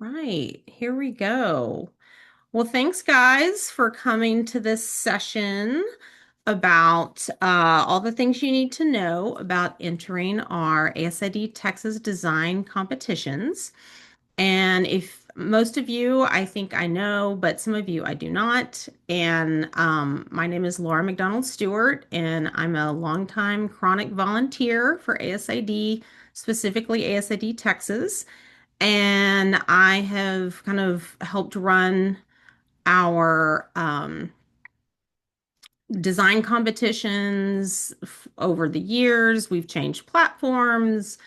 Right, here we go. Well, thanks guys for coming to this session about all the things you need to know about entering our ASID Texas Design Competitions. And if most of you, I think I know, but some of you I do not. And my name is Laura McDonald Stewart, and I'm a longtime chronic volunteer for ASID, specifically ASID Texas. And I have kind of helped run our design competitions over the years. We've changed platforms.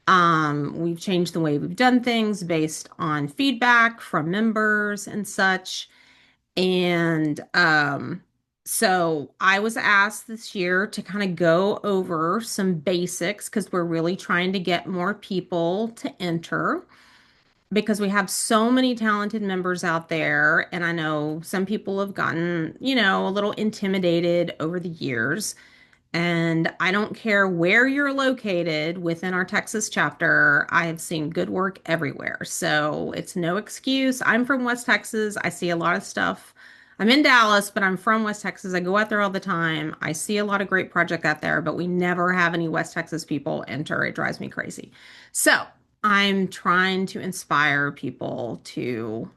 We've changed the way we've done things based on feedback from members and such. And so I was asked this year to kind of go over some basics because we're really trying to get more people to enter because we have so many talented members out there. And I know some people have gotten, a little intimidated over the years. And I don't care where you're located within our Texas chapter, I have seen good work everywhere. So it's no excuse. I'm from West Texas. I see a lot of stuff. I'm in Dallas, but I'm from West Texas. I go out there all the time. I see a lot of great project out there, but we never have any West Texas people enter. It drives me crazy. So I'm trying to inspire people to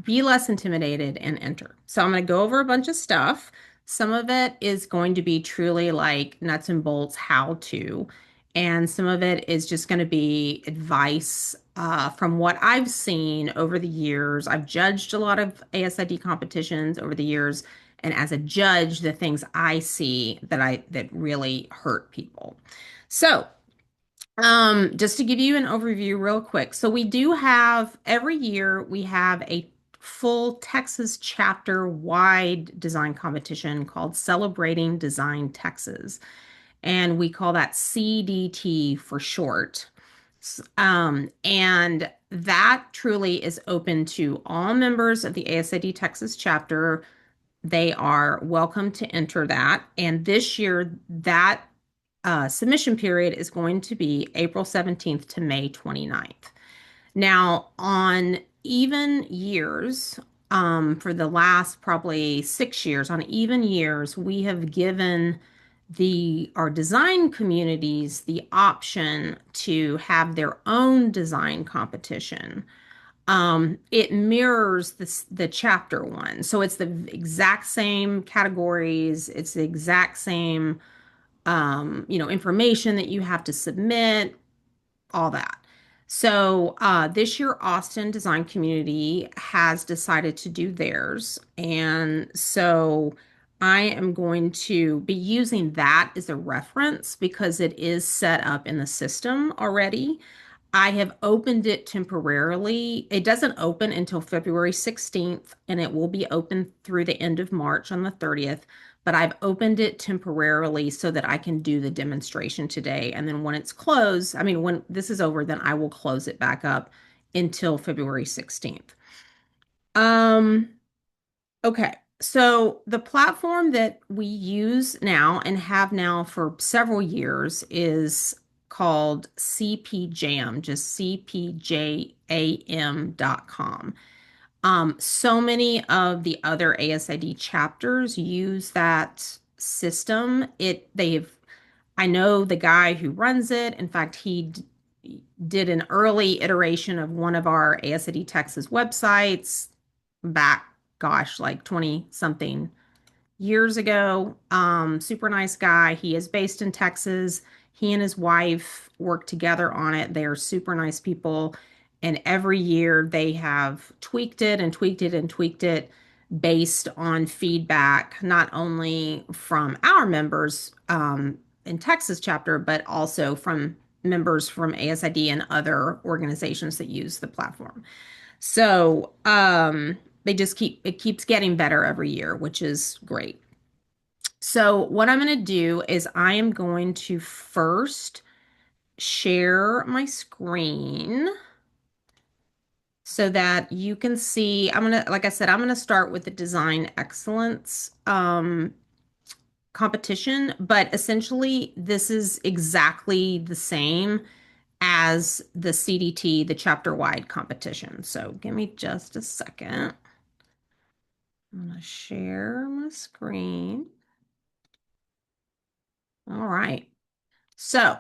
be less intimidated and enter. So I'm going to go over a bunch of stuff. Some of it is going to be truly like nuts and bolts how to, and some of it is just going to be advice from what I've seen over the years. I've judged a lot of ASID competitions over the years, and as a judge, the things I see that really hurt people. So just to give you an overview real quick. So we do have every year we have a full Texas chapter wide design competition called Celebrating Design Texas. And we call that CDT for short. And that truly is open to all members of the ASID Texas chapter. They are welcome to enter that. And this year, that submission period is going to be April 17th to May 29th. Now, on even years, for the last probably 6 years, on even years, we have given our design communities the option to have their own design competition. It mirrors the chapter one. So it's the exact same categories, it's the exact same information that you have to submit, all that. So this year, Austin Design Community has decided to do theirs. And so I am going to be using that as a reference because it is set up in the system already. I have opened it temporarily. It doesn't open until February 16th, and it will be open through the end of March on the 30th. But I've opened it temporarily so that I can do the demonstration today. And then when it's closed, I mean, when this is over, then I will close it back up until February 16th. Um, okay. So the platform that we use now and have now for several years is called CP Jam, just cpjam.com. So many of the other ASID chapters use that system. I know the guy who runs it. In fact, did an early iteration of one of our ASID Texas websites back, gosh, like 20 something years ago. Super nice guy. He is based in Texas. He and his wife work together on it. They are super nice people. And every year they have tweaked it and tweaked it and tweaked it based on feedback, not only from our members in Texas chapter, but also from members from ASID and other organizations that use the platform. So it keeps getting better every year, which is great. So what I'm going to do is I am going to first share my screen so that you can see. Like I said, I'm going to start with the design excellence competition, but essentially this is exactly the same as the CDT, the chapter wide competition. So give me just a second. I'm going to share my screen. All right. So,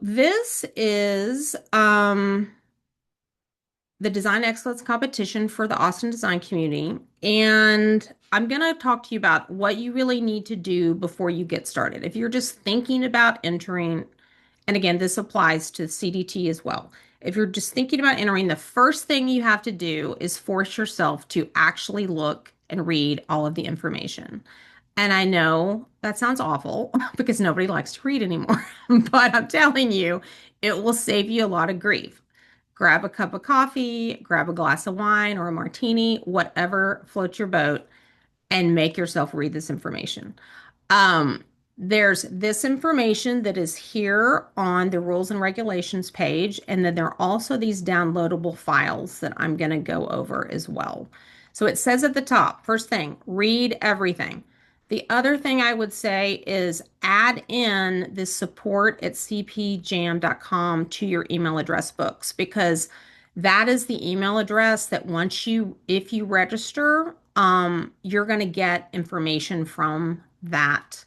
this is the Design Excellence Competition for the Austin design community. And I'm going to talk to you about what you really need to do before you get started. If you're just thinking about entering, and again, this applies to CDT as well. If you're just thinking about entering, the first thing you have to do is force yourself to actually look and read all of the information. And I know that sounds awful because nobody likes to read anymore, but I'm telling you, it will save you a lot of grief. Grab a cup of coffee, grab a glass of wine or a martini, whatever floats your boat, and make yourself read this information. Um, there's this information that is here on the rules and regulations page, and then there are also these downloadable files that I'm going to go over as well. So it says at the top, first thing, read everything. The other thing I would say is add in this support at cpjam.com to your email address books because that is the email address that if you register, you're going to get information from that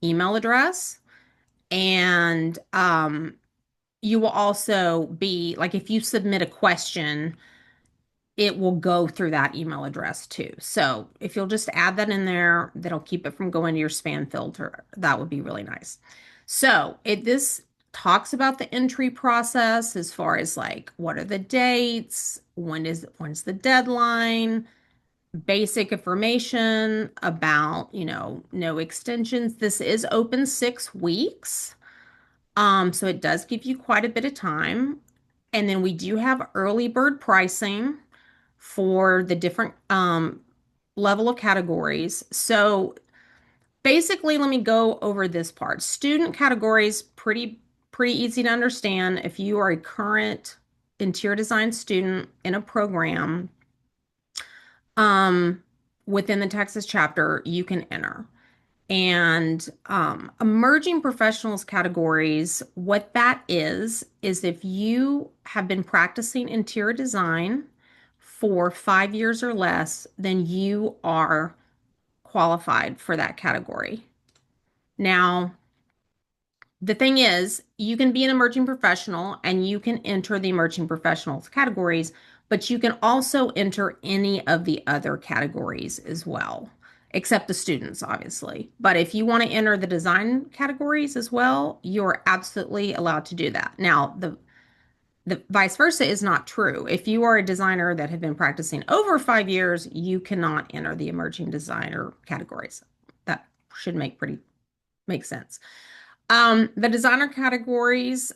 email address. And you will also be like, if you submit a question, it will go through that email address too. So if you'll just add that in there, that'll keep it from going to your spam filter. That would be really nice. So this talks about the entry process as far as like what are the dates, when's the deadline, basic information about, no extensions. This is open 6 weeks. So it does give you quite a bit of time. And then we do have early bird pricing for the different level of categories. So basically, let me go over this part. Student categories, pretty easy to understand. If you are a current interior design student in a program, um, within the Texas chapter, you can enter. And emerging professionals categories, what that is if you have been practicing interior design for 5 years or less, then you are qualified for that category. Now, the thing is, you can be an emerging professional and you can enter the emerging professionals categories, but you can also enter any of the other categories as well, except the students, obviously. But if you want to enter the design categories as well, you're absolutely allowed to do that. Now, the vice versa is not true. If you are a designer that have been practicing over 5 years, you cannot enter the emerging designer categories. That should make sense. The designer categories,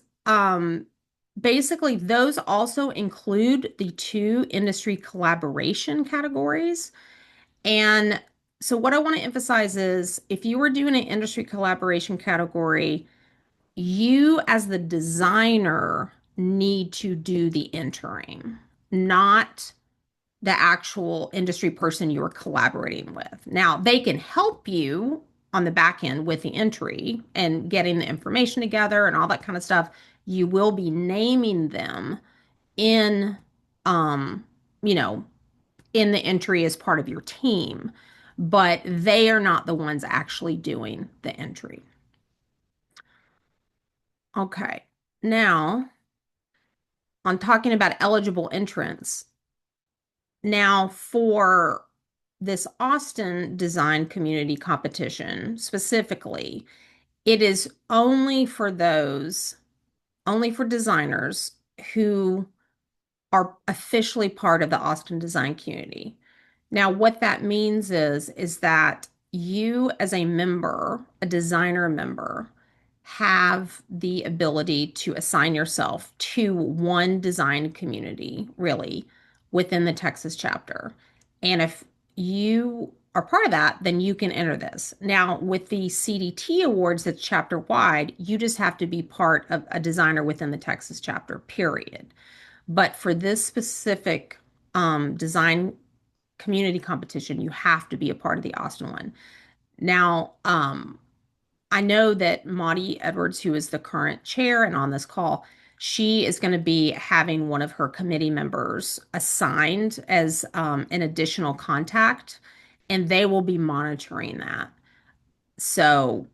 basically, those also include the two industry collaboration categories. And so, what I want to emphasize is if you were doing an industry collaboration category, you as the designer need to do the entering, not the actual industry person you are collaborating with. Now, they can help you on the back end with the entry and getting the information together and all that kind of stuff. You will be naming them in, um, you know, in the entry as part of your team, but they are not the ones actually doing the entry. Okay. Now, on talking about eligible entrants, now for this Austin design community competition specifically, it is only for designers who are officially part of the Austin design community. Now, what that means is that you as a member, a designer member, have the ability to assign yourself to one design community, really, within the Texas chapter. And if you are part of that, then you can enter this. Now, with the CDT awards that's chapter wide, you just have to be part of a designer within the Texas chapter, period. But for this specific design community competition, you have to be a part of the Austin one. Now, I know that Maudie Edwards, who is the current chair and on this call, she is going to be having one of her committee members assigned as an additional contact, and they will be monitoring that. So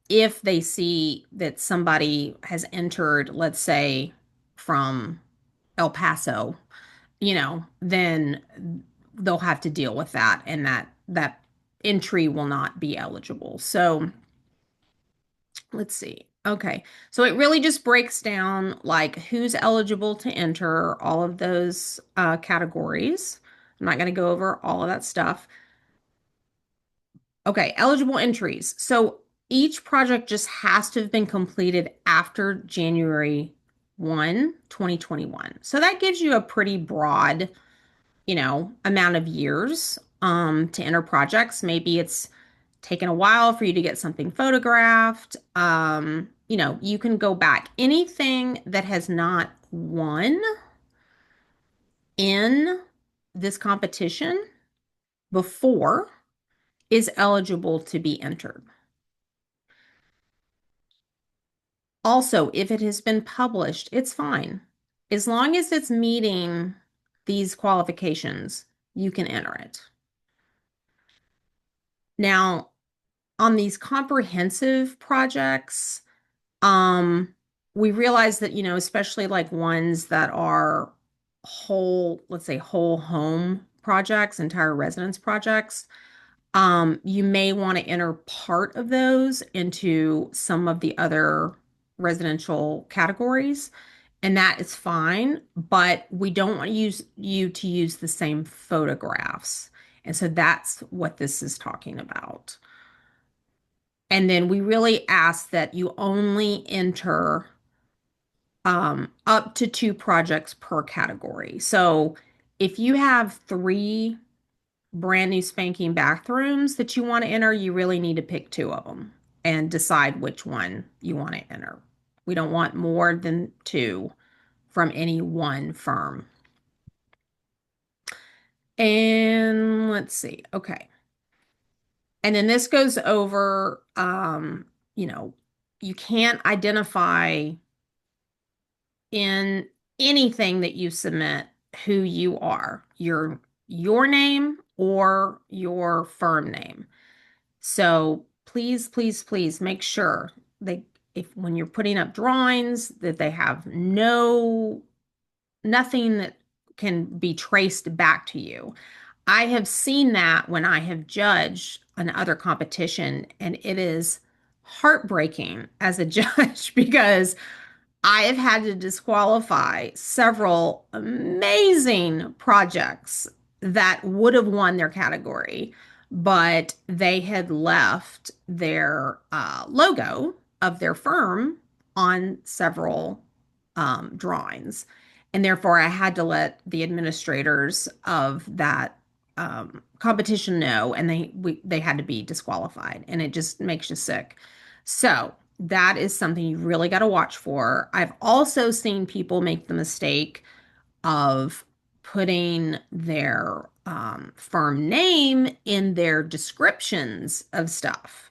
if they see that somebody has entered, let's say from El Paso, then they'll have to deal with that, and that entry will not be eligible. So let's see. Okay. So it really just breaks down like who's eligible to enter all of those categories. I'm not going to go over all of that stuff. Okay, eligible entries. So each project just has to have been completed after January 1, 2021. So that gives you a pretty broad, amount of years to enter projects. Maybe it's taken a while for you to get something photographed. You can go back. Anything that has not won in this competition before is eligible to be entered. Also, if it has been published, it's fine. As long as it's meeting these qualifications, you can enter it. Now, on these comprehensive projects, um, we realize that, especially like ones that are let's say whole home projects, entire residence projects, you may want to enter part of those into some of the other residential categories, and that is fine, but we don't want you to use the same photographs. And so that's what this is talking about. And then we really ask that you only enter up to 2 projects per category. So if you have 3 brand new spanking bathrooms that you want to enter, you really need to pick 2 of them and decide which one you want to enter. We don't want more than 2 from any one firm. And let's see. Okay. And then this goes over, you can't identify in anything that you submit who you are, your name or your firm name. So please, please, please make sure they if when you're putting up drawings that they have nothing that can be traced back to you. I have seen that when I have judged another competition, and it is heartbreaking as a judge because I have had to disqualify several amazing projects that would have won their category, but they had left their logo of their firm on several drawings. And therefore, I had to let the administrators of that competition know, and they had to be disqualified, and it just makes you sick. So that is something you really got to watch for. I've also seen people make the mistake of putting their firm name in their descriptions of stuff.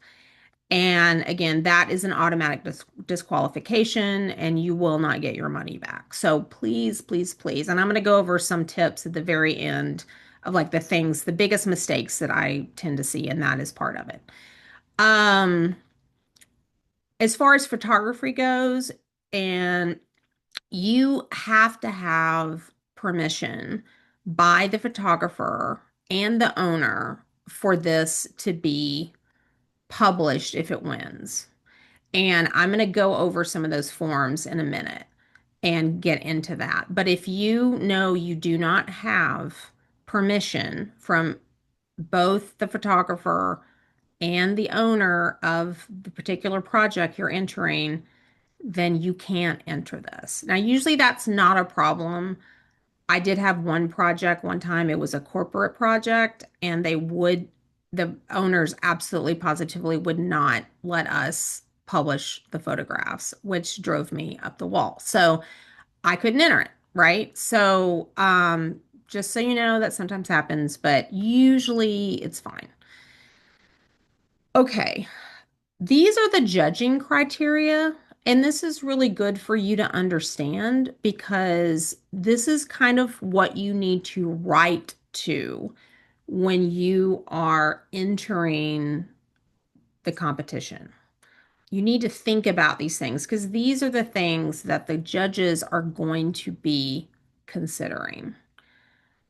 And again, that is an automatic disqualification, and you will not get your money back. So please, please, please. And I'm going to go over some tips at the very end of like the biggest mistakes that I tend to see, and that is part of it. Um, as far as photography goes, and you have to have permission by the photographer and the owner for this to be published if it wins. And I'm going to go over some of those forms in a minute and get into that. But if you know you do not have permission from both the photographer and the owner of the particular project you're entering, then you can't enter this. Now, usually that's not a problem. I did have one project one time, it was a corporate project, and the owners absolutely positively would not let us publish the photographs, which drove me up the wall. So I couldn't enter it, right? So, just so you know, that sometimes happens, but usually it's fine. Okay. These are the judging criteria, and this is really good for you to understand because this is kind of what you need to write to when you are entering the competition. You need to think about these things because these are the things that the judges are going to be considering.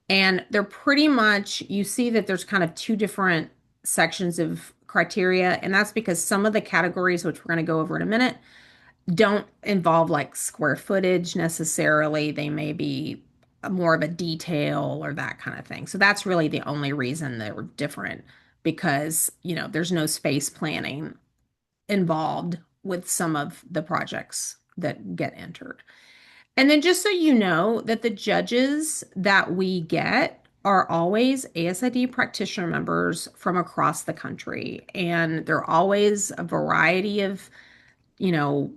And they're pretty much, you see that there's kind of two different sections of criteria. And that's because some of the categories, which we're going to go over in a minute, don't involve like square footage necessarily. They may be more of a detail or that kind of thing. So that's really the only reason they're different because, there's no space planning involved with some of the projects that get entered. And then just so you know that the judges that we get are always ASID practitioner members from across the country. And they're always a variety of,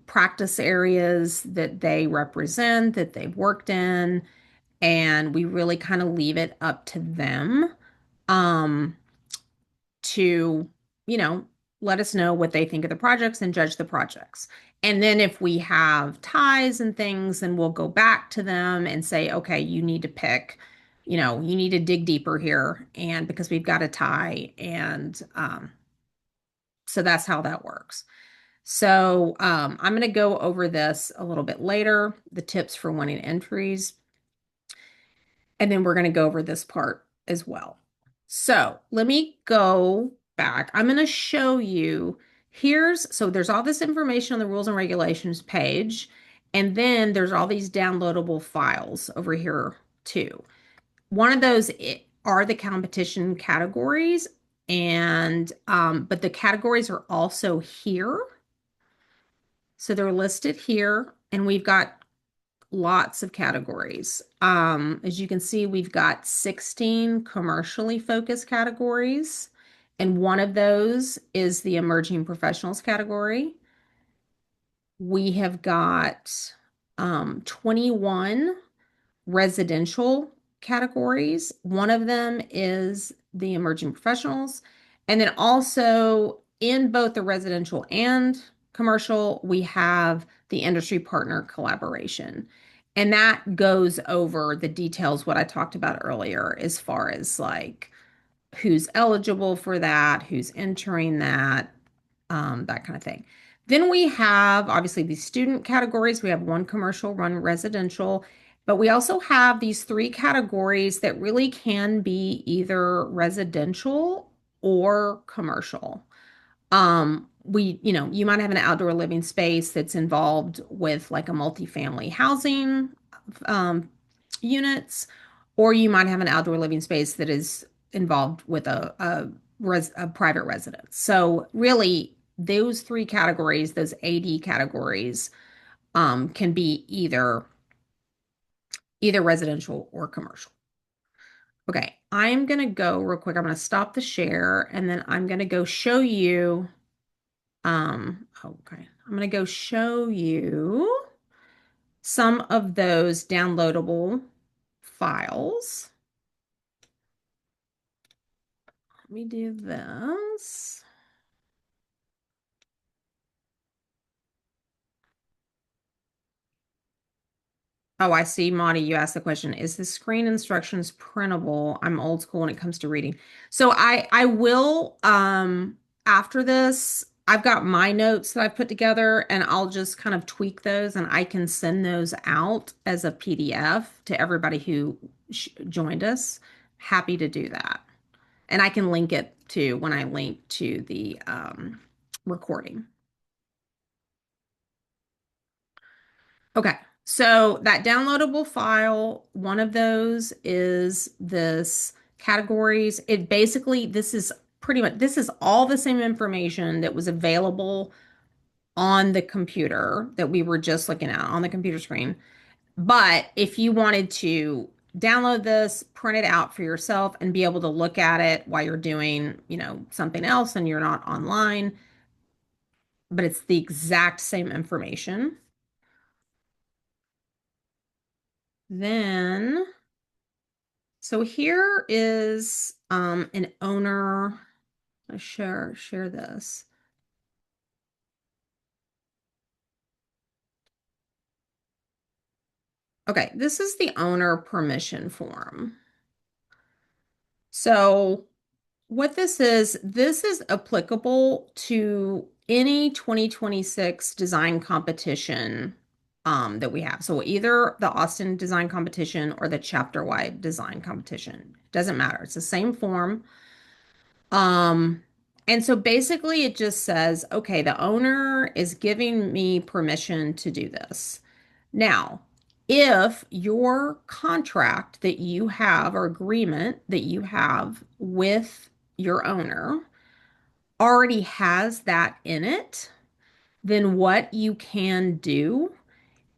practice areas that they represent, that they've worked in. And we really kind of leave it up to them. Um, to, you know, let us know what they think of the projects and judge the projects. And then if we have ties and things, then we'll go back to them and say, okay, you need to pick, you need to dig deeper here. And because we've got a tie. And so that's how that works. So I'm going to go over this a little bit later, the tips for winning entries. And then we're going to go over this part as well. So let me go back. I'm going to show you so there's all this information on the rules and regulations page. And then there's all these downloadable files over here too. One of those are the competition categories. And, but the categories are also here. So they're listed here. And we've got lots of categories. As you can see, we've got 16 commercially focused categories, and one of those is the emerging professionals category. We have got 21 residential categories. One of them is the emerging professionals. And then also in both the residential and commercial, we have the industry partner collaboration. And that goes over the details, what I talked about earlier, as far as like who's eligible for that, who's entering that kind of thing. Then we have obviously these student categories. We have one commercial, one residential, but we also have these three categories that really can be either residential or commercial. You might have an outdoor living space that's involved with like a multifamily housing um, units, or you might have an outdoor living space that is involved with a private residence. So really, those three categories, those AD categories, can be either residential or commercial. Okay, I'm gonna go real quick. I'm gonna stop the share, and then I'm gonna go show you. Okay, I'm gonna go show you some of those downloadable files. Let me do this. Oh, I see, Monty. You asked the question, is the screen instructions printable? I'm old school when it comes to reading. So I will after this, I've got my notes that I've put together and I'll just kind of tweak those and I can send those out as a PDF to everybody who joined us. Happy to do that. And I can link it to when I link to the recording. Okay, so that downloadable file, one of those is this categories. It basically, this is all the same information that was available on the computer that we were just looking at on the computer screen. But if you wanted to download this, print it out for yourself and be able to look at it while you're doing, something else and you're not online, but it's the exact same information. Then, so here is an owner. I share this. Okay, this is the owner permission form. So what this is applicable to any 2026 design competition that we have. So either the Austin Design Competition or the chapter-wide design competition. Doesn't matter. It's the same form. Um, and so basically it just says, okay, the owner is giving me permission to do this. Now, if your contract that you have or agreement that you have with your owner already has that in it, then what you can do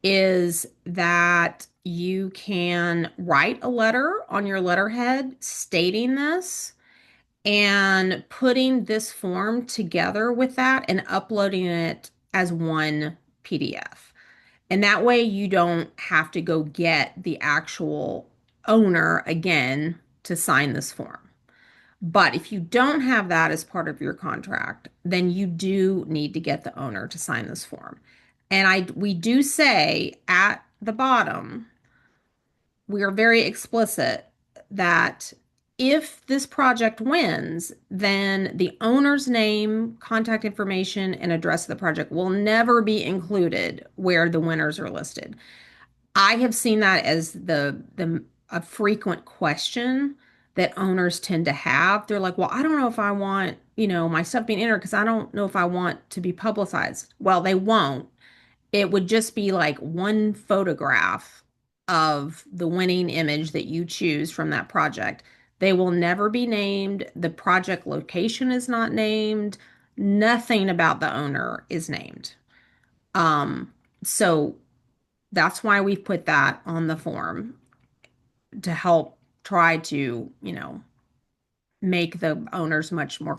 is that you can write a letter on your letterhead stating this and putting this form together with that and uploading it as one PDF. And that way you don't have to go get the actual owner again to sign this form. But if you don't have that as part of your contract, then you do need to get the owner to sign this form. And we do say at the bottom, we are very explicit that if this project wins, then the owner's name, contact information, and address of the project will never be included where the winners are listed. I have seen that as the a frequent question that owners tend to have. They're like, "Well, I don't know if I want, my stuff being entered because I don't know if I want to be publicized." Well, they won't. It would just be like one photograph of the winning image that you choose from that project. They will never be named. The project location is not named. Nothing about the owner is named. So that's why we've put that on the form to help try to, make the owners much more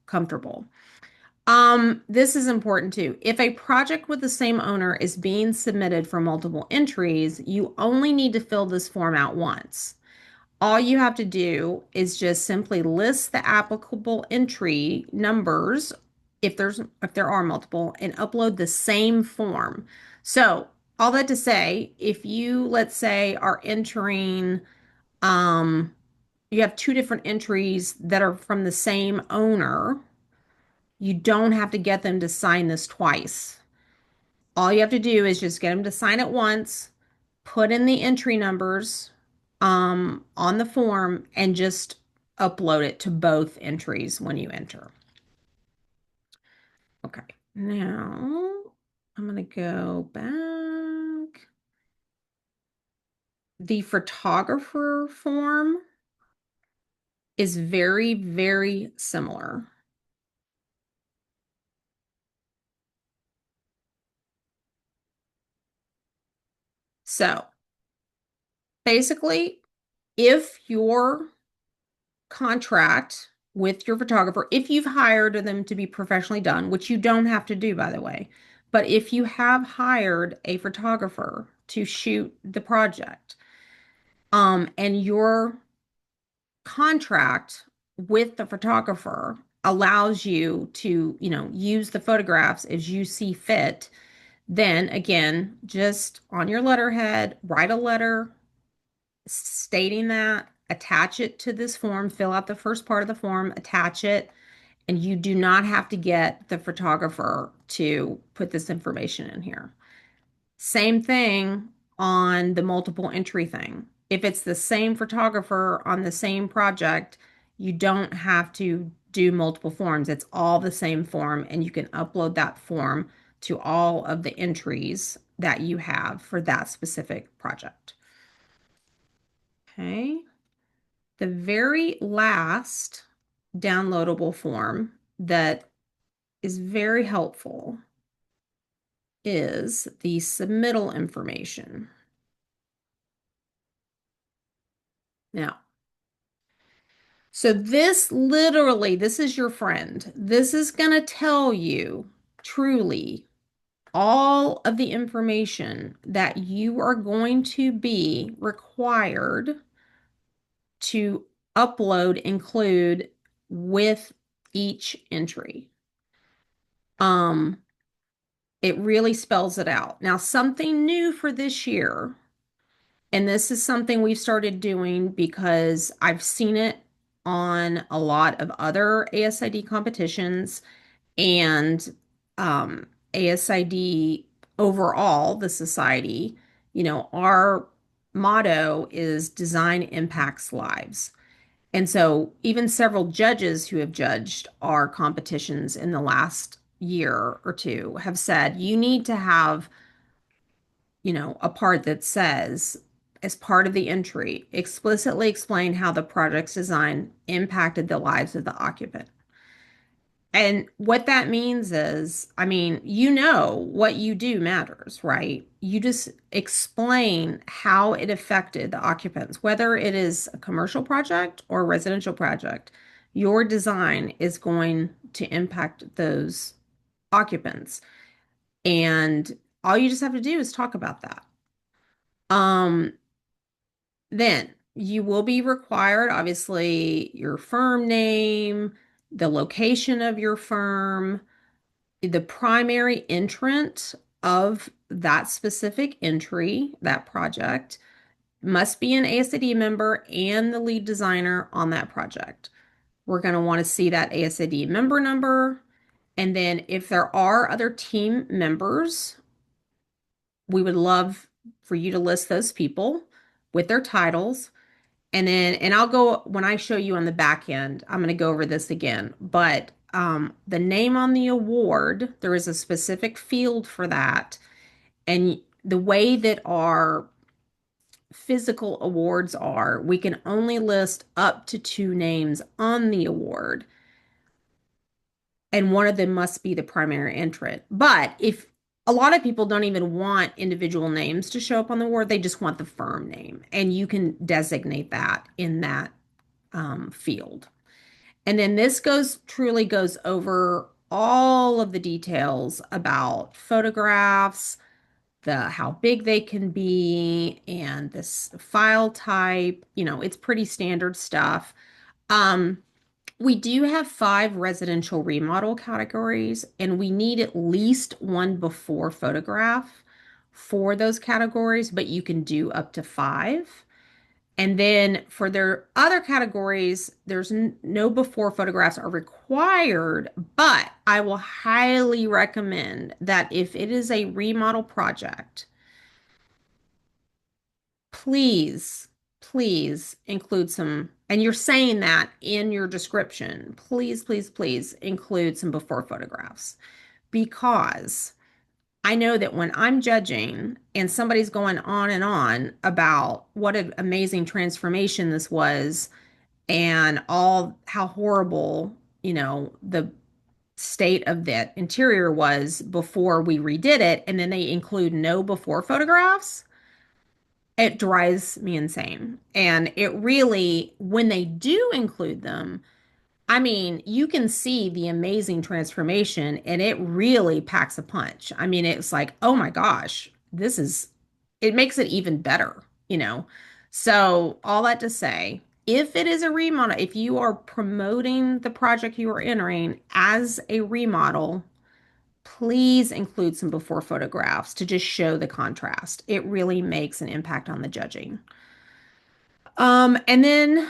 comfortable. This is important too. If a project with the same owner is being submitted for multiple entries, you only need to fill this form out once. All you have to do is just simply list the applicable entry numbers if there are multiple and upload the same form. So, all that to say, if you let's say are entering you have two different entries that are from the same owner, you don't have to get them to sign this twice. All you have to do is just get them to sign it once, put in the entry numbers on the form, and just upload it to both entries when you enter. Okay, now I'm going to go back. The photographer form is very, very similar. So basically, if your contract with your photographer, if you've hired them to be professionally done, which you don't have to do, by the way, but if you have hired a photographer to shoot the project, and your contract with the photographer allows you to, use the photographs as you see fit, then again, just on your letterhead, write a letter stating that, attach it to this form, fill out the first part of the form, attach it, and you do not have to get the photographer to put this information in here. Same thing on the multiple entry thing. If it's the same photographer on the same project, you don't have to do multiple forms. It's all the same form, and you can upload that form to all of the entries that you have for that specific project. Okay. The very last downloadable form that is very helpful is the submittal information. Now, so this is your friend. This is going to tell you truly all of the information that you are going to be required to upload, include with each entry. It really spells it out. Now, something new for this year And this is something we've started doing because I've seen it on a lot of other ASID competitions and ASID overall, the society. Our motto is design impacts lives. And so, even several judges who have judged our competitions in the last year or two have said you need to have, a part that says, as part of the entry, explicitly explain how the project's design impacted the lives of the occupant. And what that means is, I mean, what you do matters, right? You just explain how it affected the occupants, whether it is a commercial project or a residential project. Your design is going to impact those occupants. And all you just have to do is talk about that. Um, then you will be required, obviously, your firm name, the location of your firm, the primary entrant of that specific entry, that project, must be an ASID member and the lead designer on that project. We're going to want to see that ASID member number. And then if there are other team members, we would love for you to list those people with their titles. And I'll go when I show you on the back end, I'm going to go over this again. But the name on the award, there is a specific field for that. And the way that our physical awards are, we can only list up to two names on the award. And one of them must be the primary entrant. But if a lot of people don't even want individual names to show up on the award, they just want the firm name. And you can designate that in that field. And then this truly goes over all of the details about photographs, how big they can be, and this file type. It's pretty standard stuff. Um, we do have 5 residential remodel categories, and we need at least one before photograph for those categories, but you can do up to 5. And then for their other categories, there's no before photographs are required, but I will highly recommend that if it is a remodel project, please, please include some, and you're saying that in your description, please, please, please include some before photographs because I know that when I'm judging and somebody's going on and on about what an amazing transformation this was and all how horrible, the state of that interior was before we redid it, and then they include no before photographs, it drives me insane. And it really, when they do include them, I mean, you can see the amazing transformation and it really packs a punch. I mean, it's like, oh my gosh, it makes it even better. So, all that to say, if it is a remodel, if you are promoting the project you are entering as a remodel, please include some before photographs to just show the contrast. It really makes an impact on the judging. And then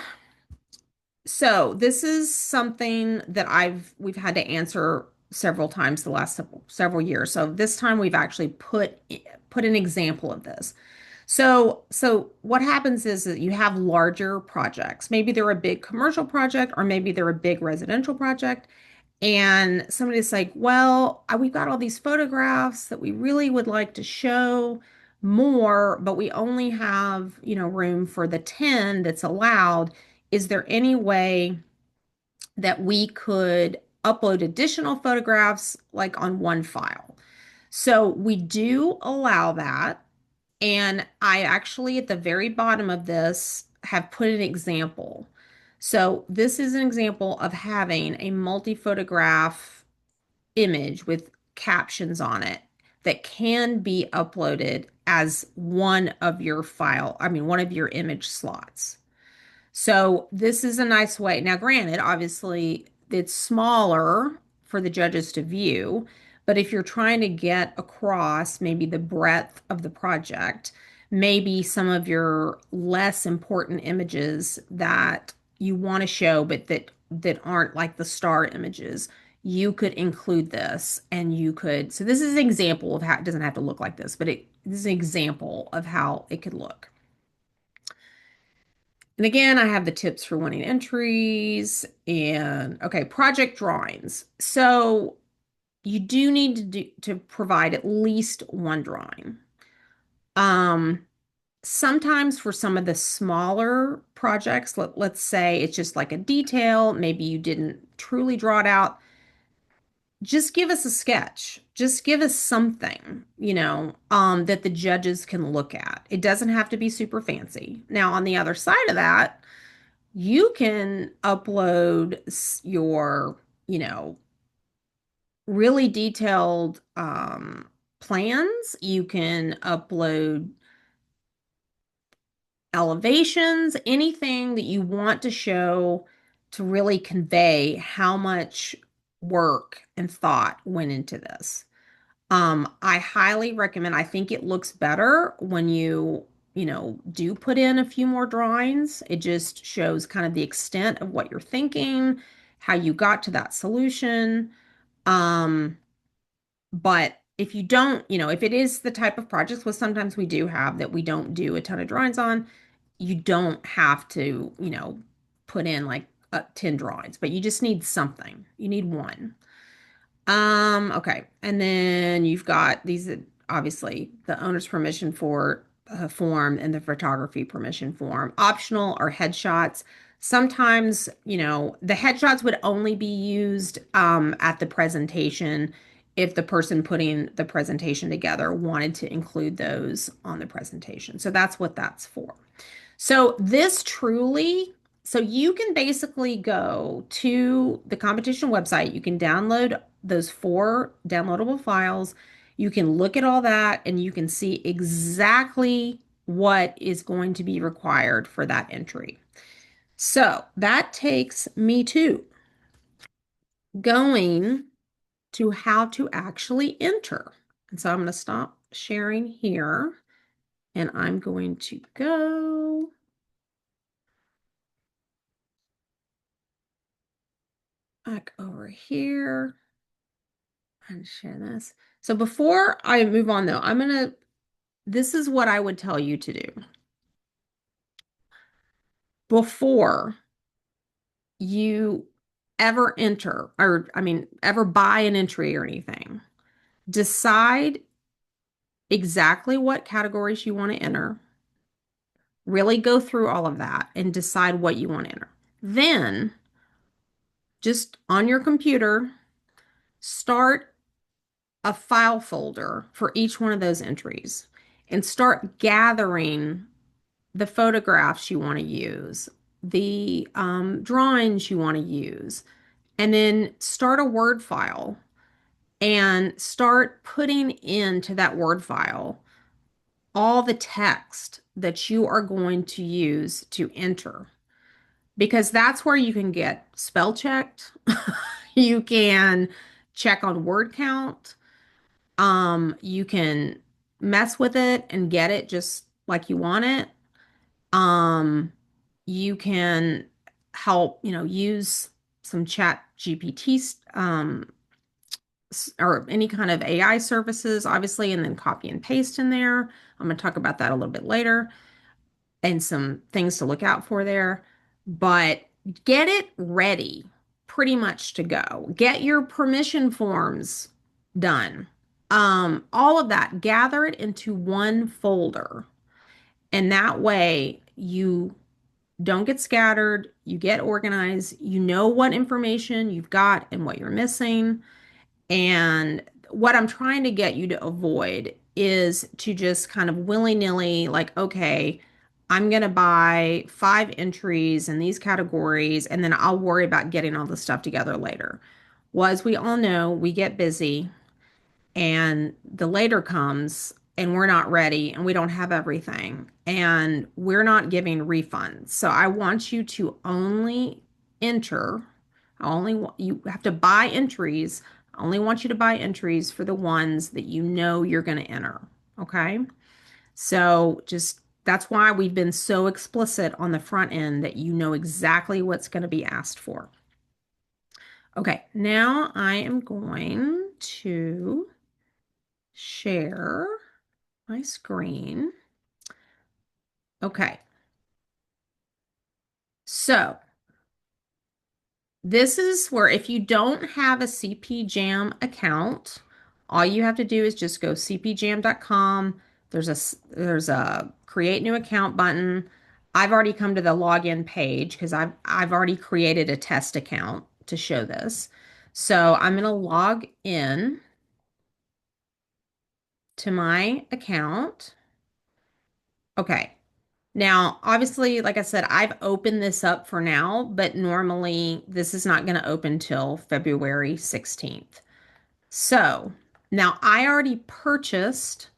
so this is something that we've had to answer several times the last several years. So this time we've actually put an example of this. So what happens is that you have larger projects. Maybe they're a big commercial project or maybe they're a big residential project. And somebody's like, well, we've got all these photographs that we really would like to show more, but we only have, room for the 10 that's allowed. Is there any way that we could upload additional photographs like on one file? So we do allow that. And I actually, at the very bottom of this, have put an example. So this is an example of having a multi-photograph image with captions on it that can be uploaded as one of your image slots. So this is a nice way. Now, granted, obviously it's smaller for the judges to view, but if you're trying to get across maybe the breadth of the project, maybe some of your less important images that you want to show, but that aren't like the star images. You could include this and you could, so this is an example of how it doesn't have to look like this, but this is an example of how it could look. And again, I have the tips for winning entries and okay, project drawings. So you do need to provide at least one drawing. Um, Sometimes for some of the smaller projects, let's say it's just like a detail, maybe you didn't truly draw it out, just give us a sketch. Just give us something, that the judges can look at. It doesn't have to be super fancy. Now, on the other side of that, you can upload your, you know, really detailed plans. You can upload elevations, anything that you want to show to really convey how much work and thought went into this. I highly recommend, I think it looks better when do put in a few more drawings. It just shows kind of the extent of what you're thinking, how you got to that solution. Um, but if you don't, if it is the type of projects, well, sometimes we do have that we don't do a ton of drawings on, you don't have to, put in like 10 drawings, but you just need something. You need one. Okay. And then you've got these, obviously, the owner's permission for form and the photography permission form. Optional are headshots. Sometimes, the headshots would only be used at the presentation if the person putting the presentation together wanted to include those on the presentation. So that's what that's for. So this truly, so you can basically go to the competition website. You can download those 4 downloadable files. You can look at all that and you can see exactly what is going to be required for that entry. So that takes me to going to how to actually enter. And so I'm going to stop sharing here and I'm going to go back over here and share this. So before I move on though, this is what I would tell you to do. Before you ever enter, or I mean, ever buy an entry or anything, decide exactly what categories you want to enter. Really go through all of that and decide what you want to enter. Then, just on your computer, start a file folder for each one of those entries and start gathering the photographs you want to use, the drawings you want to use, and then start a Word file and start putting into that Word file all the text that you are going to use to enter. Because that's where you can get spell checked. You can check on word count. You can mess with it and get it just like you want it. Um, you can help, use some chat GPT, or any kind of AI services, obviously, and then copy and paste in there. I'm going to talk about that a little bit later and some things to look out for there. But get it ready pretty much to go. Get your permission forms done. All of that, gather it into one folder. And that way you don't get scattered, you get organized, you know what information you've got and what you're missing. And what I'm trying to get you to avoid is to just kind of willy-nilly, like, okay, I'm going to buy 5 entries in these categories, and then I'll worry about getting all the stuff together later. Well, as we all know, we get busy and the later comes and we're not ready and we don't have everything and we're not giving refunds. So I want you to only enter, you have to buy entries. I only want you to buy entries for the ones that you know you're going to enter. Okay. So just that's why we've been so explicit on the front end that you know exactly what's going to be asked for. Okay, now I am going to share my screen. Okay, so this is where if you don't have a CPJam account, all you have to do is just go cpjam.com. There's a create new account button. I've already come to the login page because I've already created a test account to show this. So I'm going to log in to my account. Okay. Now, obviously, like I said, I've opened this up for now, but normally this is not going to open till February 16th. So now I already purchased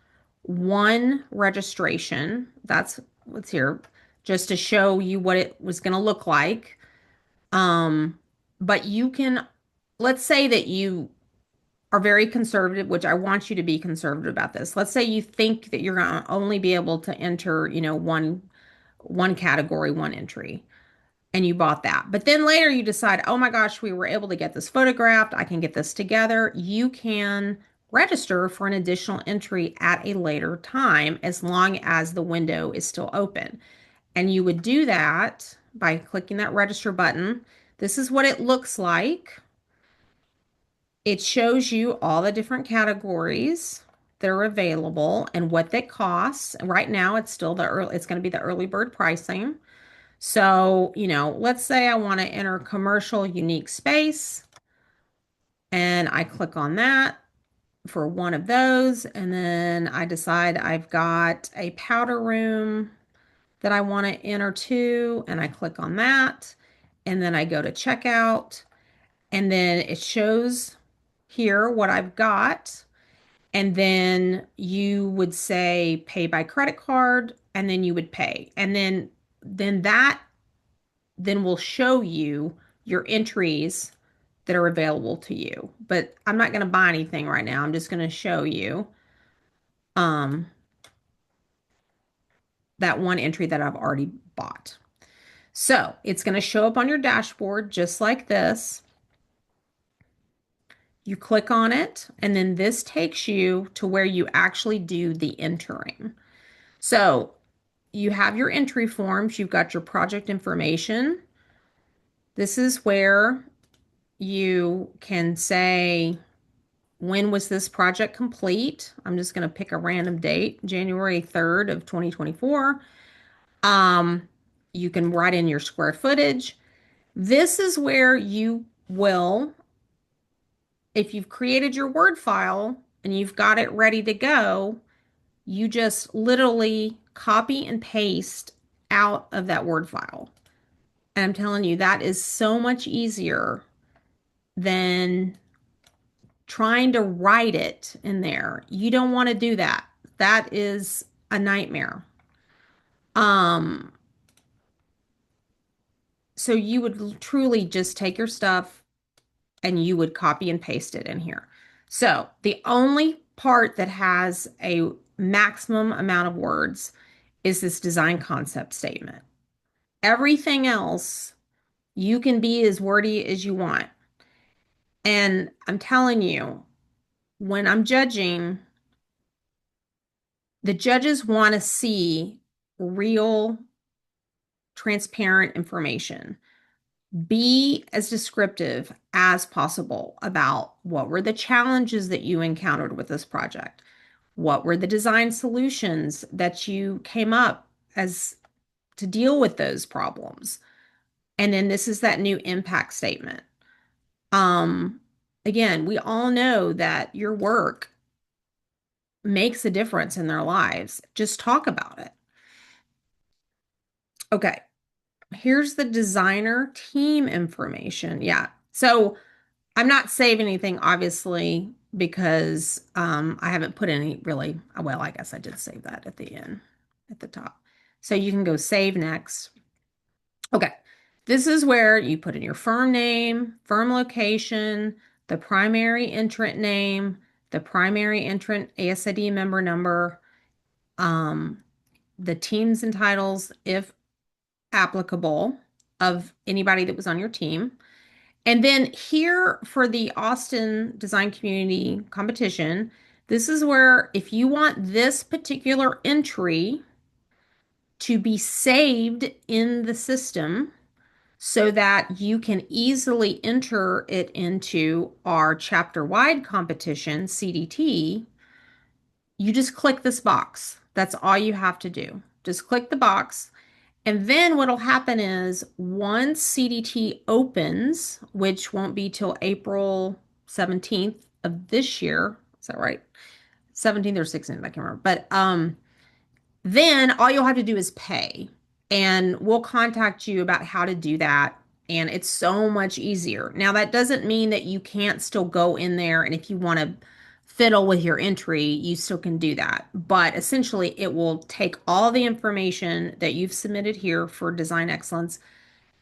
one registration. That's what's here, just to show you what it was going to look like. Um, but you can, let's say that you are very conservative, which I want you to be conservative about this. Let's say you think that you're going to only be able to enter, one category, one entry, and you bought that. But then later you decide, oh my gosh, we were able to get this photographed. I can get this together. You can register for an additional entry at a later time as long as the window is still open. And you would do that by clicking that register button. This is what it looks like. It shows you all the different categories that are available and what they cost. Right now, it's still it's going to be the early bird pricing. So, let's say I want to enter commercial unique space and I click on that for one of those. And then I decide I've got a powder room that I want to enter to, and I click on that. And then I go to checkout, and then it shows here what I've got. And then you would say pay by credit card, and then you would pay. And then that then will show you your entries that are available to you. But I'm not going to buy anything right now. I'm just going to show you um, that one entry that I've already bought. So it's going to show up on your dashboard just like this. You click on it, and then this takes you to where you actually do the entering. So you have your entry forms, you've got your project information. This is where you can say, when was this project complete? I'm just going to pick a random date, January 3rd of 2024. Um, you can write in your square footage. This is where you will, if you've created your Word file and you've got it ready to go, you just literally copy and paste out of that Word file. And I'm telling you, that is so much easier than trying to write it in there. You don't want to do that. That is a nightmare. Um, so you would truly just take your stuff and you would copy and paste it in here. So the only part that has a maximum amount of words is this design concept statement. Everything else, you can be as wordy as you want. And I'm telling you, when I'm judging, the judges want to see real, transparent information. Be as descriptive as possible about what were the challenges that you encountered with this project. What were the design solutions that you came up as to deal with those problems? And then this is that new impact statement. Um, Again, we all know that your work makes a difference in their lives. Just talk about it. Okay, here's the designer team information. Yeah. So I'm not saving anything, obviously, because I haven't put any really, well, I guess I did save that at the end, at the top. So you can go save next. Okay. This is where you put in your firm name, firm location, the primary entrant name, the primary entrant ASID member number, um, the teams and titles, if applicable, of anybody that was on your team. And then here for the Austin Design Community Competition, this is where if you want this particular entry to be saved in the system so that you can easily enter it into our chapter-wide competition, CDT, you just click this box. That's all you have to do. Just click the box. And then what'll happen is once CDT opens, which won't be till April 17th of this year. Is that right? 17th or 16th, I can't remember. But then all you'll have to do is pay. And we'll contact you about how to do that. And it's so much easier. Now, that doesn't mean that you can't still go in there. And if you want to fiddle with your entry, you still can do that. But essentially, it will take all the information that you've submitted here for design excellence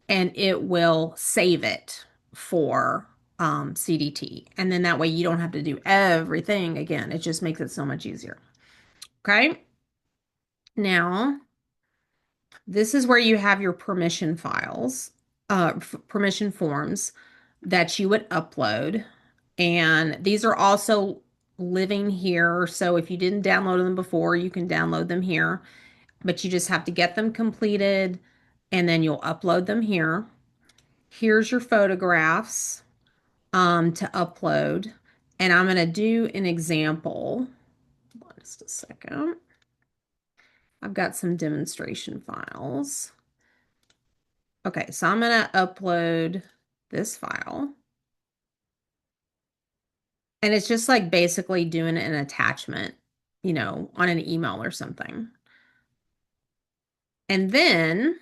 and it will save it for CDT. And then that way you don't have to do everything again. It just makes it so much easier. Okay. Now, this is where you have your permission files, permission forms that you would upload. And these are also living here. So if you didn't download them before, you can download them here. But you just have to get them completed and then you'll upload them here. Here's your photographs to upload. And I'm going to do an example. Just a second. I've got some demonstration files. Okay, so I'm going to upload this file. And it's just like basically doing an attachment, on an email or something. And then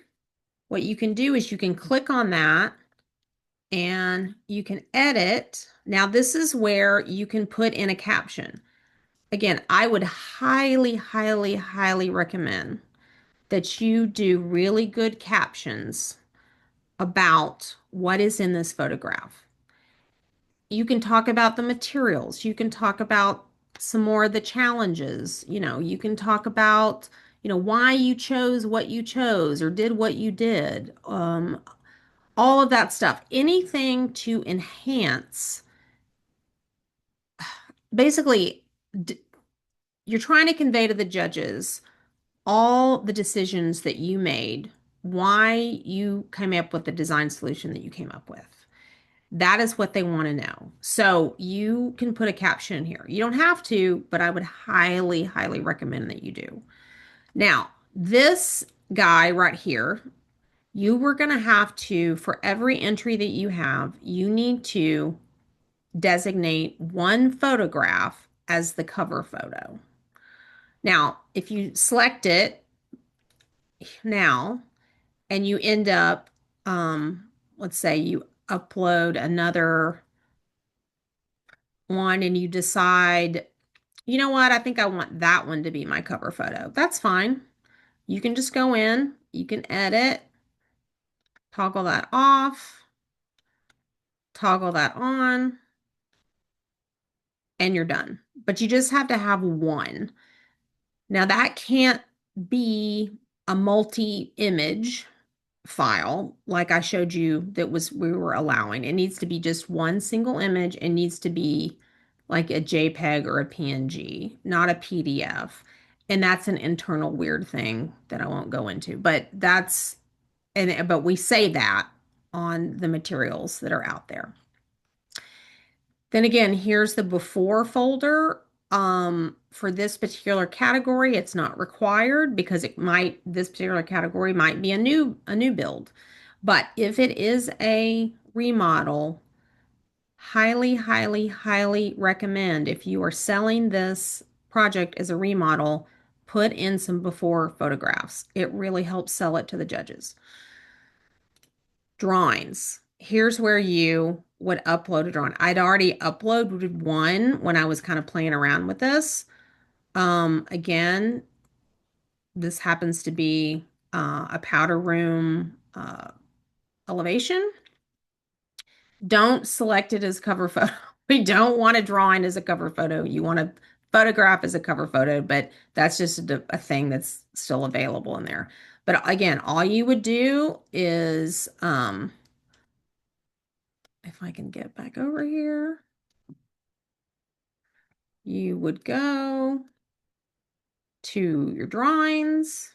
what you can do is you can click on that and you can edit. Now, this is where you can put in a caption. Again, I would highly, highly, highly recommend that you do really good captions about what is in this photograph. You can talk about the materials. You can talk about some more of the challenges. You can talk about, why you chose what you chose or did what you did. All of that stuff. Anything to enhance. Basically, you're trying to convey to the judges all the decisions that you made, why you came up with the design solution that you came up with. That is what they want to know. So you can put a caption here. You don't have to, but I would highly, highly recommend that you do. Now, this guy right here, you were going to have to, for every entry that you have, you need to designate one photograph as the cover photo. Now, if you select it now and you end up, let's say you upload another one and you decide, you know what, I think I want that one to be my cover photo. That's fine. You can just go in, you can edit, toggle that off, toggle that on, and you're done. But you just have to have one. Now that can't be a multi-image file like I showed you that we were allowing. It needs to be just one single image. It needs to be like a JPEG or a PNG, not a PDF. And that's an internal weird thing that I won't go into. But but we say that on the materials that are out there. Then again, here's the before folder. For this particular category, it's not required because this particular category might be a new build. But if it is a remodel, highly, highly, highly recommend if you are selling this project as a remodel, put in some before photographs. It really helps sell it to the judges. Drawings. Here's where you would upload a drawing. I'd already uploaded one when I was kind of playing around with this. Again, this happens to be a powder room elevation. Don't select it as cover photo. We don't want a drawing as a cover photo. You want to photograph as a cover photo, but that's just a thing that's still available in there. But again, all you would do is, if I can get back over here, you would go to your drawings,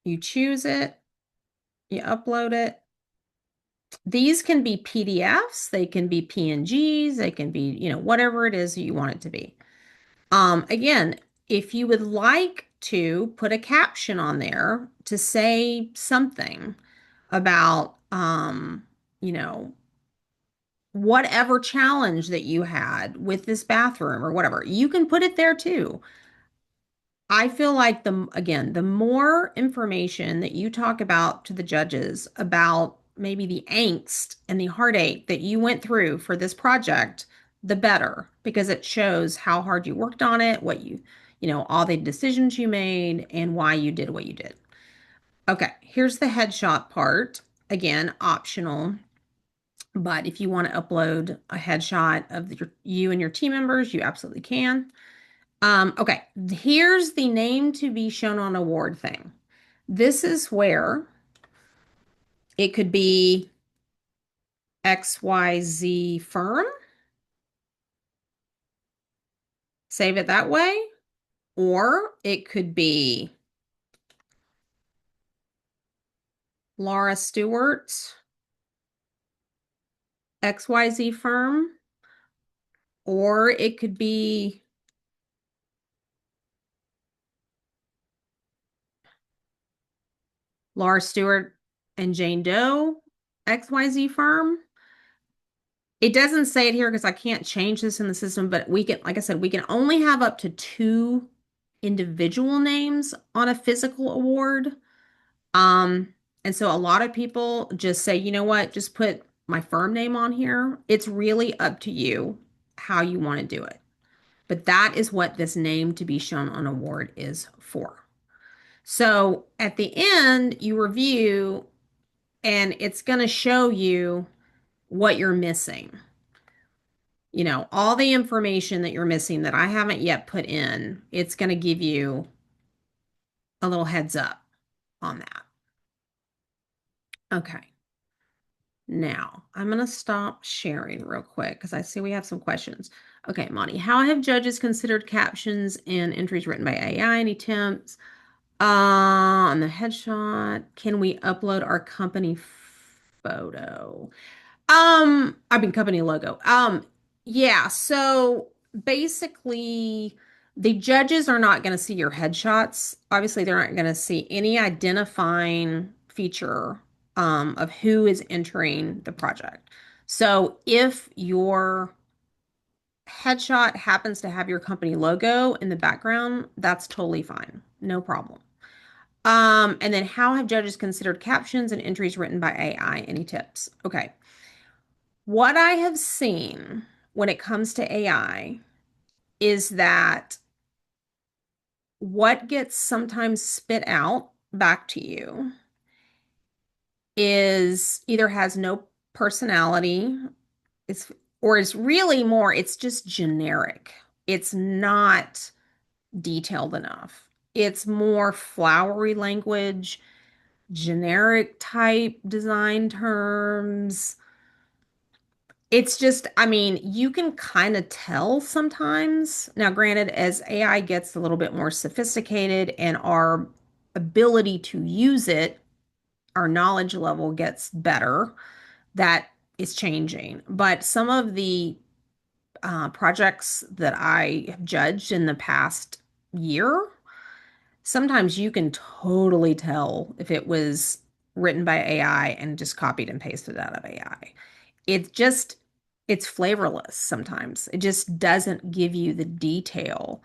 you choose it, you upload it. These can be PDFs, they can be PNGs, they can be, whatever it is that you want it to be. Again, if you would like to put a caption on there to say something about, you know, whatever challenge that you had with this bathroom or whatever, you can put it there too. I feel like the more information that you talk about to the judges about maybe the angst and the heartache that you went through for this project, the better, because it shows how hard you worked on it, all the decisions you made and why you did what you did. Okay, here's the headshot part. Again, optional, but if you want to upload a headshot of you and your team members, you absolutely can. Okay, here's the name to be shown on award thing. This is where it could be XYZ firm, save it that way, or it could be Laura Stewart, XYZ firm, or it could be Laura Stewart and Jane Doe, XYZ firm. It doesn't say it here because I can't change this in the system, but we can, like I said, we can only have up to 2 individual names on a physical award. Um, and so a lot of people just say, you know what, just put my firm name on here. It's really up to you how you want to do it. But that is what this name to be shown on award is for. So at the end, you review and it's going to show you what you're missing. All the information that you're missing that I haven't yet put in, it's going to give you a little heads up on that. Okay. Now, I'm going to stop sharing real quick because I see we have some questions. Okay, Monty, how have judges considered captions and entries written by AI? Any tips? On the headshot, can we upload our company photo? I mean company logo. Yeah, so basically the judges are not going to see your headshots. Obviously, they're not going to see any identifying feature of who is entering the project. So if your headshot happens to have your company logo in the background, that's totally fine. No problem. And then how have judges considered captions and entries written by AI? Any tips? Okay. What I have seen when it comes to AI is that what gets sometimes spit out back to you is either has no personality, it's or it's really more, it's just generic. It's not detailed enough. It's more flowery language, generic type design terms. It's just, I mean, you can kind of tell sometimes. Now, granted, as AI gets a little bit more sophisticated and our ability to use it, our knowledge level gets better, that is changing. But some of the projects that I have judged in the past year, sometimes you can totally tell if it was written by AI and just copied and pasted out of AI. It just, it's flavorless sometimes. It just doesn't give you the detail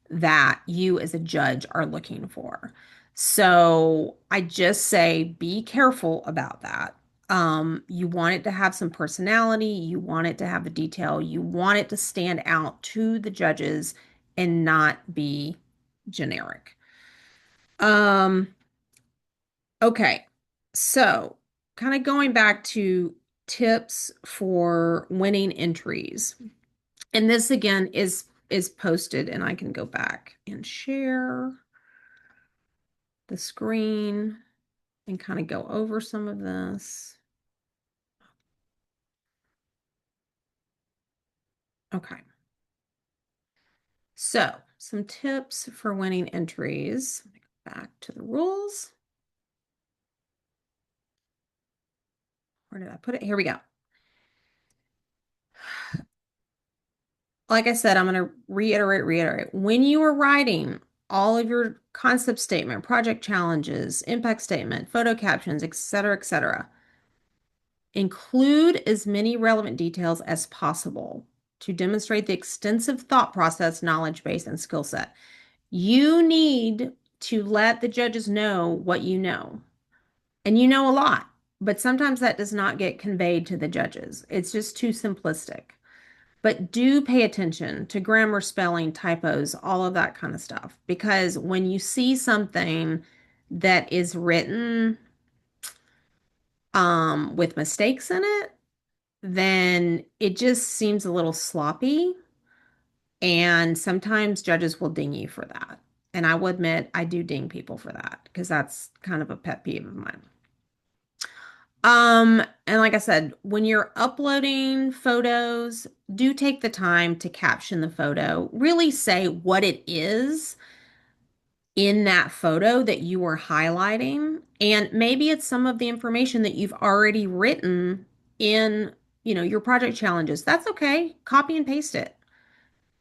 that you as a judge are looking for. So I just say be careful about that. You want it to have some personality, you want it to have the detail, you want it to stand out to the judges and not be generic. Um, okay. So, kind of going back to tips for winning entries. And this again is posted, and I can go back and share the screen and kind of go over some of this. Okay. So, some tips for winning entries. Back to the rules. Where did I put it? Here we go. Like I said, I'm going to reiterate. When you are writing all of your concept statement, project challenges, impact statement, photo captions, etc., include as many relevant details as possible to demonstrate the extensive thought process, knowledge base, and skill set. You need to let the judges know what you know. And you know a lot, but sometimes that does not get conveyed to the judges. It's just too simplistic. But do pay attention to grammar, spelling, typos, all of that kind of stuff. Because when you see something that is written with mistakes in it, then it just seems a little sloppy. And sometimes judges will ding you for that. And I will admit, I do ding people for that because that's kind of a pet peeve of mine. And like I said, when you're uploading photos, do take the time to caption the photo. Really say what it is in that photo that you are highlighting. And maybe it's some of the information that you've already written in, your project challenges. That's okay. Copy and paste it.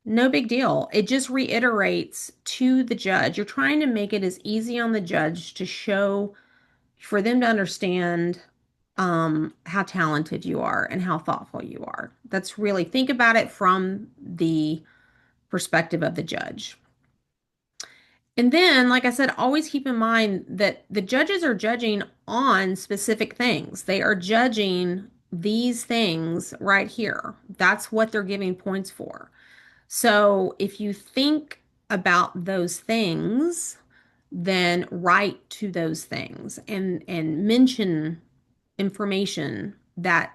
No big deal. It just reiterates to the judge. You're trying to make it as easy on the judge to show for them to understand how talented you are and how thoughtful you are. That's really, think about it from the perspective of the judge. And then, like I said, always keep in mind that the judges are judging on specific things. They are judging these things right here. That's what they're giving points for. So if you think about those things, then write to those things and mention information that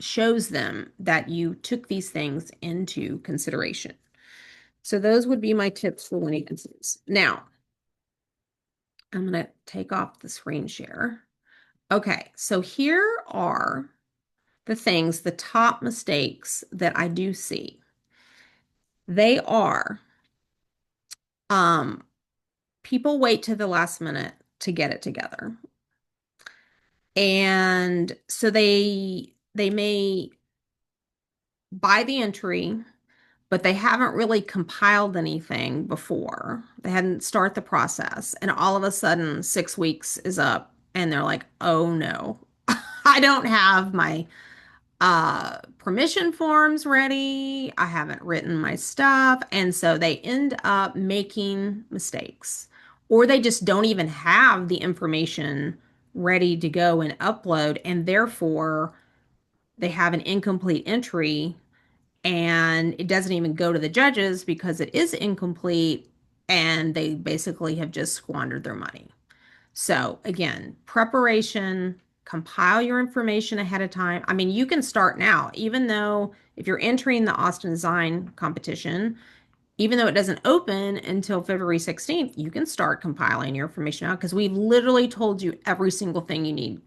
shows them that you took these things into consideration. So those would be my tips for winning incidents. Now, I'm going to take off the screen share. Okay, so here are the top mistakes that I do see. They are people wait to the last minute to get it together. And so they may buy the entry, but they haven't really compiled anything before. They hadn't start the process. And all of a sudden, 6 weeks is up and they're like, oh no, I don't have my permission forms ready. I haven't written my stuff. And so they end up making mistakes, or they just don't even have the information ready to go and upload. And therefore, they have an incomplete entry and it doesn't even go to the judges because it is incomplete and they basically have just squandered their money. So again, preparation, compile your information ahead of time. I mean, you can start now, even though if you're entering the Austin Design Competition, even though it doesn't open until February 16th, you can start compiling your information out because we've literally told you every single thing you need.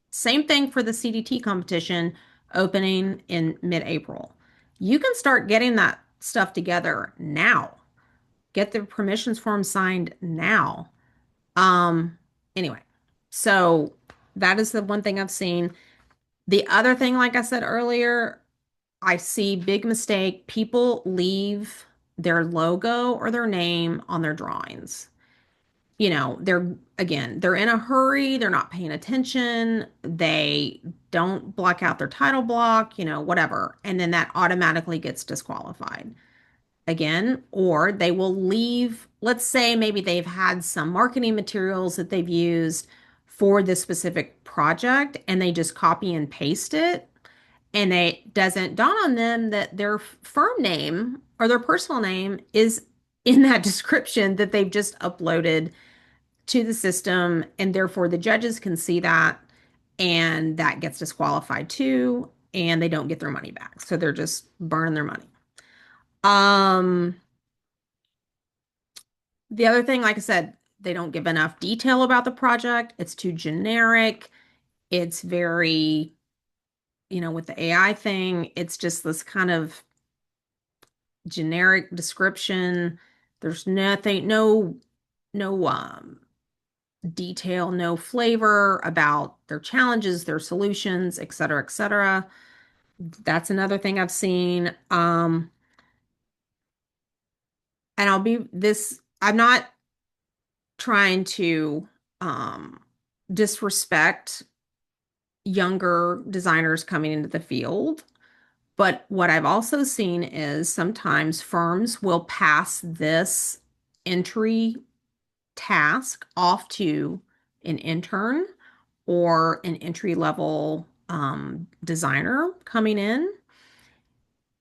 Same thing for the CDT competition opening in mid-April. You can start getting that stuff together now. Get the permissions form signed now. Um, anyway, so that is the one thing I've seen. The other thing, like I said earlier, I see big mistake. People leave their logo or their name on their drawings. They're in a hurry, they're not paying attention, they don't block out their title block, whatever. And then that automatically gets disqualified again, or they will leave, let's say maybe they've had some marketing materials that they've used for this specific project and they just copy and paste it. And it doesn't dawn on them that their firm name or their personal name is in that description that they've just uploaded to the system, and therefore the judges can see that and that gets disqualified too, and they don't get their money back. So they're just burning their money. Um, the other thing, like I said, they don't give enough detail about the project. It's too generic. It's very, with the AI thing, it's just this kind of generic description. There's nothing, no detail, no flavor about their challenges, their solutions, et cetera, et cetera. That's another thing I've seen. And I'm not trying to disrespect younger designers coming into the field. But what I've also seen is sometimes firms will pass this entry task off to an intern or an entry level designer coming in,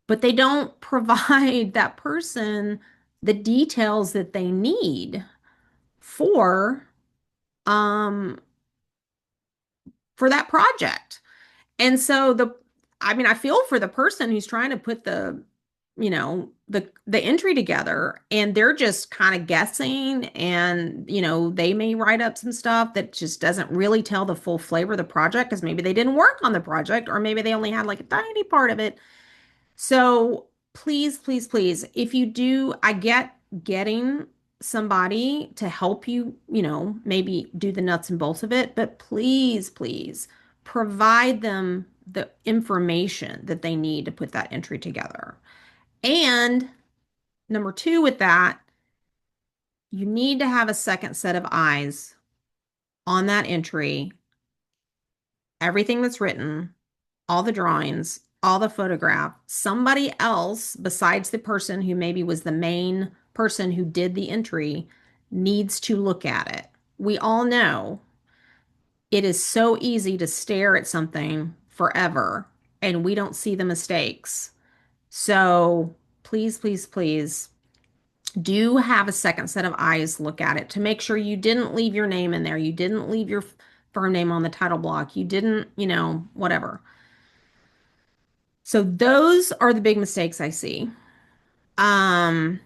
but they don't provide that person the details that they need for um, for that project. And so I feel for the person who's trying to put the entry together and they're just kind of guessing and, they may write up some stuff that just doesn't really tell the full flavor of the project because maybe they didn't work on the project or maybe they only had like a tiny part of it. So please, please, please, if you do, I get getting somebody to help you, maybe do the nuts and bolts of it, but please, please provide them the information that they need to put that entry together. And number two, with that, you need to have a second set of eyes on that entry, everything that's written, all the drawings, all the photograph, somebody else besides the person who maybe was the main person who did the entry needs to look at it. We all know it is so easy to stare at something forever and we don't see the mistakes. So please, please, please do have a second set of eyes look at it to make sure you didn't leave your name in there. You didn't leave your firm name on the title block. You didn't, whatever. So those are the big mistakes I see. Um,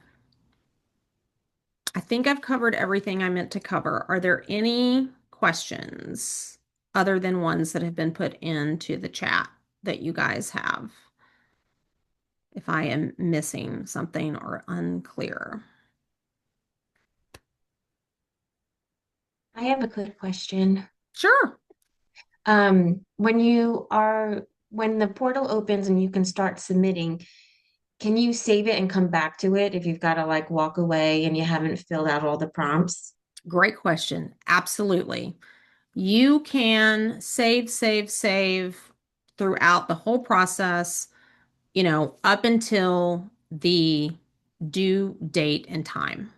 I think I've covered everything I meant to cover. Are there any questions other than ones that have been put into the chat that you guys have? If I am missing something or unclear. I have a good question. Sure. When the portal opens and you can start submitting, can you save it and come back to it if you've got to like walk away and you haven't filled out all the prompts? Great question. Absolutely. You can save, save, save throughout the whole process, up until the due date and time.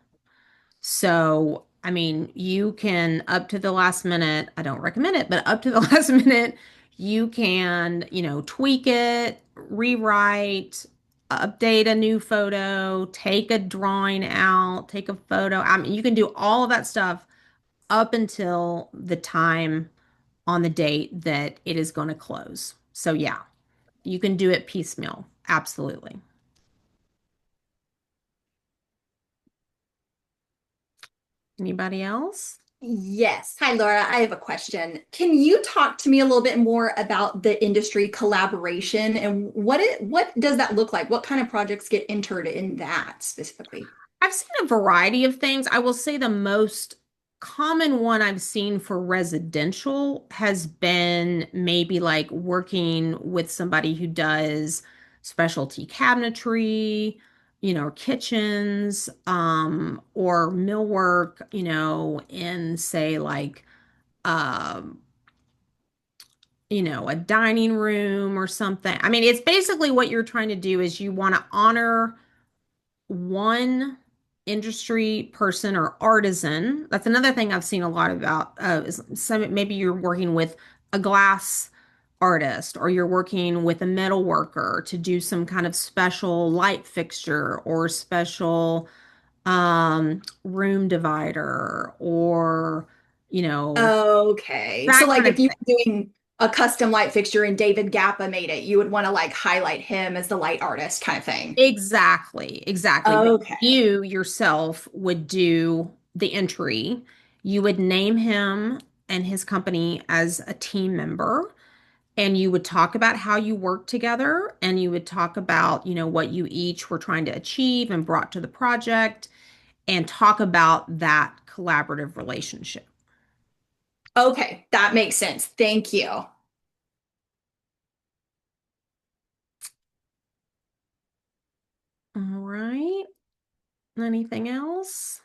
So, I mean, you can up to the last minute, I don't recommend it, but up to the last minute, you can, tweak it, rewrite, update a new photo, take a drawing out, take a photo. I mean, you can do all of that stuff up until the time on the date that it is going to close. So, yeah, you can do it piecemeal. Absolutely. Anybody else? Yes. Hi, Laura. I have a question. Can you talk to me a little bit more about the industry collaboration and what does that look like? What kind of projects get entered in that specifically? I've seen a variety of things. I will say the most common one I've seen for residential has been maybe like working with somebody who does specialty cabinetry, or kitchens, or millwork, in say like um, a dining room or something. I mean, it's basically what you're trying to do is you want to honor one industry person or artisan. That's another thing I've seen a lot about. Is some maybe you're working with a glass artist or you're working with a metal worker to do some kind of special light fixture or special room divider or Okay. So that like kind of if you thing. were doing a custom light fixture and David Gappa made it, you would want to like highlight him as the light artist kind of thing. Exactly, exactly. But Okay. you yourself would do the entry. You would name him and his company as a team member, and you would talk about how you work together, and you would talk about, what you each were trying to achieve and brought to the project, and talk about that collaborative relationship. Okay, that makes sense. Thank you. All right. Anything else?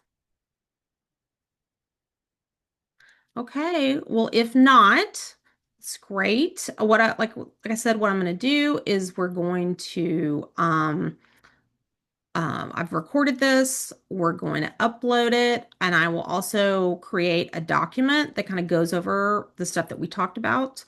Okay. Well, if not, it's great. Like I said, what I'm going to do is we're going to I've recorded this. We're going to upload it, and I will also create a document that kind of goes over the stuff that we talked about.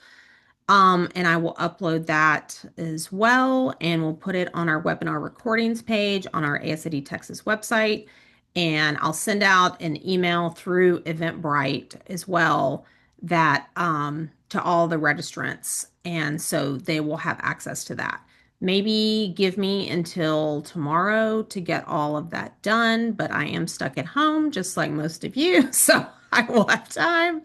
And I will upload that as well, and we'll put it on our webinar recordings page on our ASID Texas website. And I'll send out an email through Eventbrite as well that to all the registrants, and so they will have access to that. Maybe give me until tomorrow to get all of that done, but I am stuck at home just like most of you, so I will have time.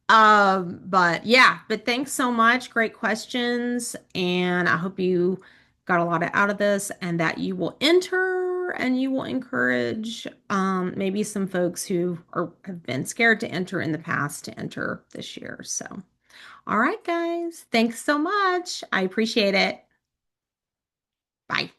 But yeah, but thanks so much. Great questions. And I hope you got a lot out of this and that you will enter and you will encourage maybe some folks who have been scared to enter in the past to enter this year. So, all right, guys. Thanks so much. I appreciate it. Bye.